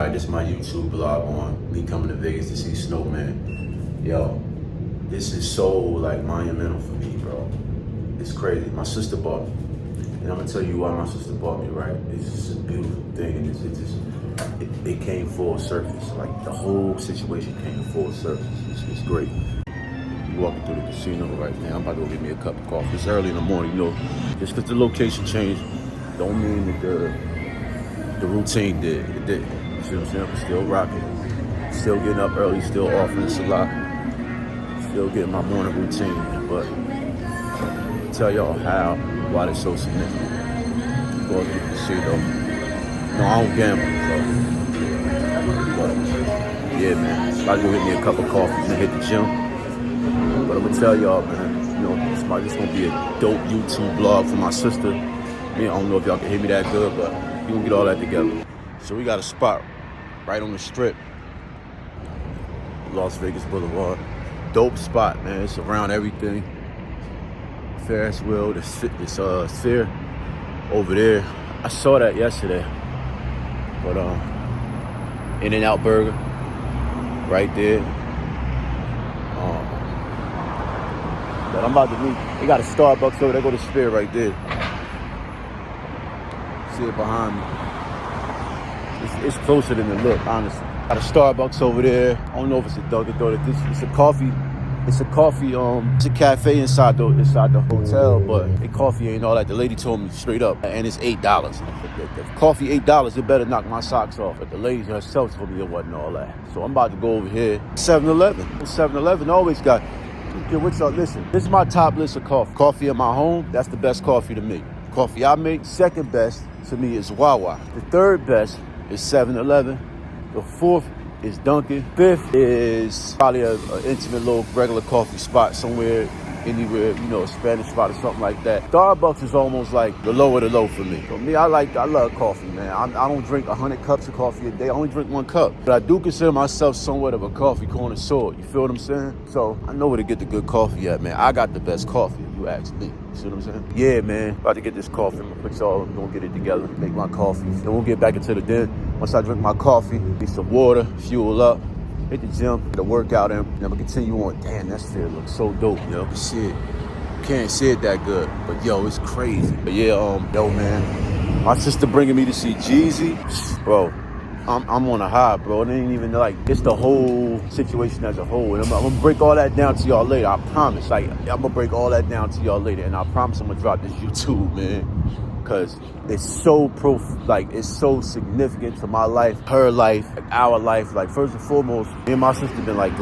This is my YouTube blog on me coming to Vegas to see Snowman. Yo, this is so like monumental for me, bro. It's crazy. My sister bought me. And I'm gonna tell you why my sister bought me, right? It's just a beautiful thing, and it came full surface. Like the whole situation came full surface. It's great. You walking through the casino right now. I'm about to go get me a cup of coffee. It's early in the morning, you know. Just because the location changed, don't mean that the routine did. It did. You see what I'm saying? I'm still rocking. Still getting up early, still offering salah. Still getting my morning routine. But I'll tell y'all why it's so significant. Go to the casino. No, I don't gamble, so. But yeah, man. About to go get me a cup of coffee and hit the gym. But I'm gonna tell y'all, man, you know, this gonna be a dope YouTube vlog for my sister. I don't know if y'all can hear me that good, but we gonna get all that together. So we got a spot right on the strip, Las Vegas Boulevard. Dope spot, man. It's around everything. Ferris wheel, this sphere over there. I saw that yesterday. But In-N-Out Burger, right there. But I'm about to meet. They got a Starbucks over there. Go to Sphere right there. See it behind me. It's closer than it look, honestly. Got a Starbucks over there. I don't know if it's a Dunkin' Donuts. It's a coffee. It's a cafe inside the hotel, but the coffee ain't all that. The lady told me straight up, and it's $8. The coffee $8, it better knock my socks off. But the lady herself told me it wasn't all that. So I'm about to go over here. 7-Eleven. 7-Eleven always got. What's up? Listen, this is my top list of coffee. Coffee in my home, that's the best coffee to me. Coffee I make, second best to me is Wawa. The third best is 7-Eleven. The fourth is Dunkin'. Fifth is probably an intimate little regular coffee spot somewhere, anywhere, you know, a Spanish spot or something like that. Starbucks is almost like the low of the low for me. For me, I love coffee, man. I don't drink 100 cups of coffee a day. I only drink 1 cup. But I do consider myself somewhat of a coffee connoisseur. You feel what I'm saying? So I know where to get the good coffee at, man. I got the best coffee, if you ask me. You see what I'm saying? Yeah, man. About to get this coffee. I'm gonna get it together, make my coffee. Then we'll get back into the den. Once I drink my coffee, need some water, fuel up. Hit the gym, get a workout in, and I'm gonna continue on. Damn, that sphere looks so dope, yo. Shit, can't say it that good, but yo, it's crazy. But yeah, yo, man, my sister bringing me to see Jeezy, bro. I'm on a high, bro. It ain't even like it's the whole situation as a whole, and I'm gonna break all that down to y'all later. I promise. Like I'm gonna break all that down to y'all later, and I promise I'm gonna drop this YouTube, man. Because it's so it's so significant to my life, her life, our life. Like first and foremost, me and my sister been like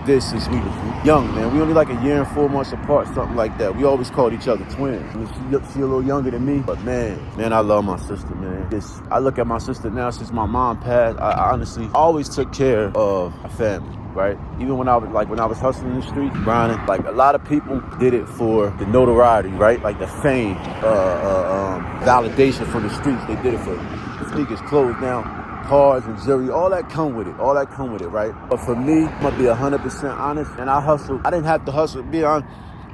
this since we was young, man. We only like 1 year and 4 months apart, something like that. We always called each other twins. I mean, she a little younger than me, but man, I love my sister, man. I look at my sister now since my mom passed. I honestly always took care of my family. Right? Even when I was hustling in the streets, grinding, like a lot of people did it for the notoriety, right? Like the fame, validation from the streets. They did it for the sneakers, clothes now, cars and jewelry, all that come with it, right? But for me, I'm gonna be 100% honest, and I hustled. I didn't have to hustle, be honest.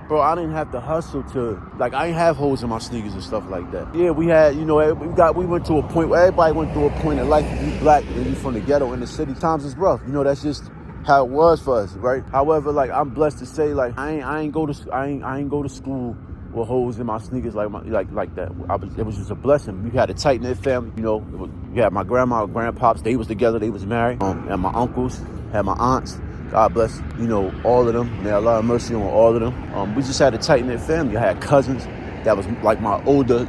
Bro, I didn't have to hustle to, like, I ain't have holes in my sneakers and stuff like that. Yeah, we had, you know, we went to a point where everybody went through a point in life. If you black and you from the ghetto in the city, times is rough. You know, that's just how it was for us, right? However, like I'm blessed to say, like I ain't go to school with holes in my sneakers like that. It was just a blessing. We had a tight knit family, you know. We had my grandma, grandpops. They was together. They was married. And my uncles, had my aunts. God bless, you know, all of them. May Allah have mercy on all of them. We just had a tight knit family. I had cousins that was like my older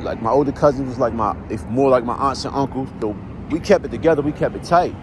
cousins was like more like my aunts and uncles. So we kept it together. We kept it tight.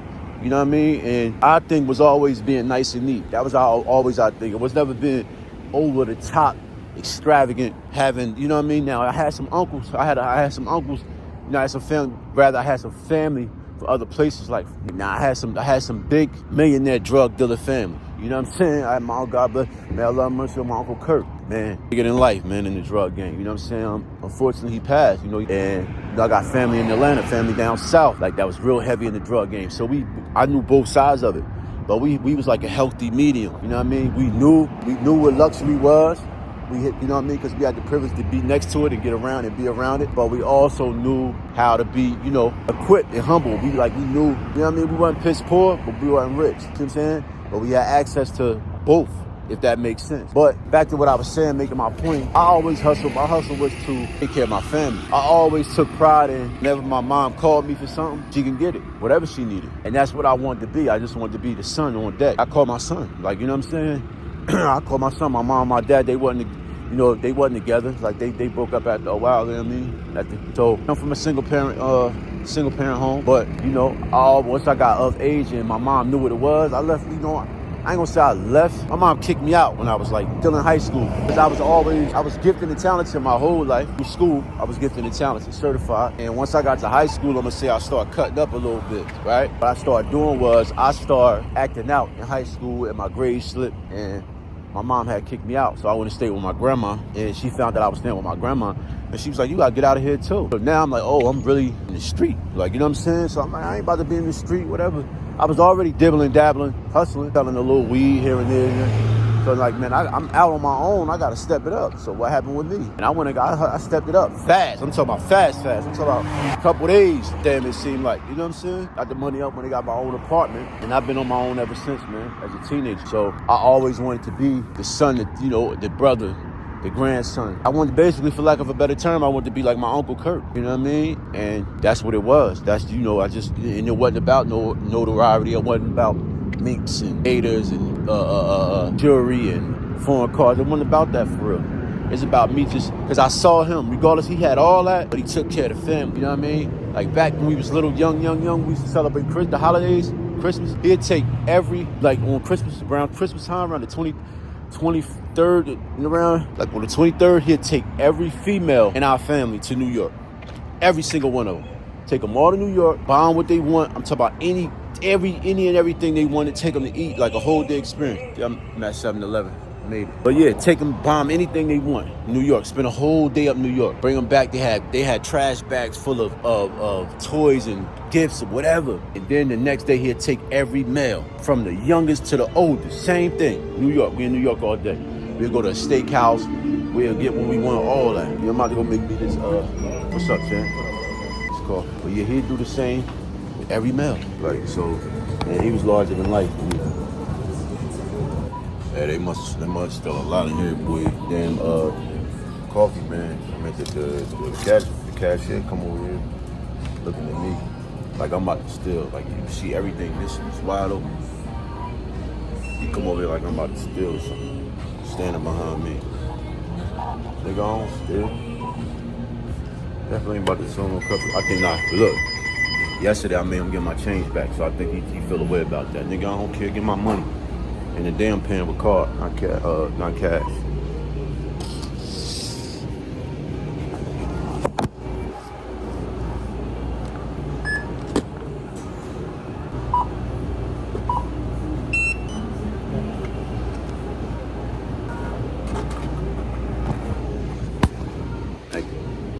You know what I mean? And our thing was always being nice and neat. That was always our thing. It was never being over the top, extravagant, having, you know what I mean? Now, I had some uncles. I had some uncles, you know, I had some family. Rather, I had some family for other places. Like, now I had some big millionaire drug dealer family. You know what I'm saying? I had my uncle, God bless, may Allah have mercy on my Uncle Kirk. Man, bigger than life, man, in the drug game. You know what I'm saying? Unfortunately, he passed, you know. And you know, I got family in Atlanta, family down south, like that was real heavy in the drug game. So I knew both sides of it. But we was like a healthy medium, you know what I mean? We knew what luxury was. We hit, you know what I mean? Because we had the privilege to be next to it and get around and be around it. But we also knew how to be, you know, equipped and humble. We knew, you know what I mean? We weren't piss poor, but we weren't rich. You know what I'm saying? But we had access to both, if that makes sense. But back to what I was saying, making my point, I always hustled. My hustle was to take care of my family. I always took pride in whenever my mom called me for something, she can get it, whatever she needed. And that's what I wanted to be. I just wanted to be the son on deck. I called my son, like, you know what I'm saying? I called my son, my mom, my dad, they wasn't together. Like they broke up after a while, you know what I mean? So I'm from a single parent home. But, you know, once I got of age and my mom knew what it was, I left, you know, I ain't gonna say I left. My mom kicked me out when I was like still in high school. Because I was gifted and talented my whole life. Through school, I was gifted and talented, certified. And once I got to high school, I'm gonna say I started cutting up a little bit, right? What I started doing was I started acting out in high school and my grades slipped, and my mom had kicked me out, so I went to stay with my grandma, and she found that I was staying with my grandma, and she was like, you gotta get out of here too. So now I'm like, oh, I'm really in the street. Like, you know what I'm saying? So I'm like, I ain't about to be in the street, whatever. I was already dibbling, dabbling, hustling, selling a little weed here and there. So like, man, I'm out on my own. I gotta step it up. So what happened with me? And I stepped it up fast. I'm talking about fast. I'm talking about a couple days, damn, it seemed like. You know what I'm saying? Got the money up when I got my own apartment. And I've been on my own ever since, man, as a teenager. So I always wanted to be the son, the brother, the grandson. I wanted, basically, for lack of a better term, I wanted to be like my Uncle Kurt. You know what I mean? And that's what it was. That's, you know, and it wasn't about no notoriety. It wasn't about minks and haters and jewelry and foreign cars. It wasn't about that for real. It's about me just, because I saw him, regardless, he had all that, but he took care of the family, you know what I mean? Like back when we was little, young, we used to celebrate the holidays, Christmas. He'd take on Christmas, around Christmas time, around the 23rd, and around, like on the 23rd, he'd take every female in our family to New York. Every single one of them. Take them all to New York, buy them what they want. I'm talking about any and everything they want to take them to eat, like a whole day experience. Yeah, I'm at 7-Eleven, maybe. But yeah, take them, buy them anything they want. New York, spend a whole day up New York. Bring them back. They had trash bags full of toys and gifts or whatever. And then the next day he'd take every male, from the youngest to the oldest. Same thing. New York. We in New York all day. We'll go to a steakhouse. We'll get what we want, all that. You're about to go make me this, what's up, Chan? It's called. But yeah, he'd do the same with every male. Like, so, man, he was larger than life. Yeah, they must still a lot in here, boy. Damn, coffee, man. I meant the cashier come over here looking at me like I'm about to steal. Like, you see everything, this is wide open. He come over here like I'm about to steal something, standing behind me. Nigga, I don't steal. Definitely ain't about to sell no cup. I think not. But look, yesterday I made him get my change back, so I think he feel a way about that. Nigga, I don't care. Get my money. And the damn pen with card, not cash.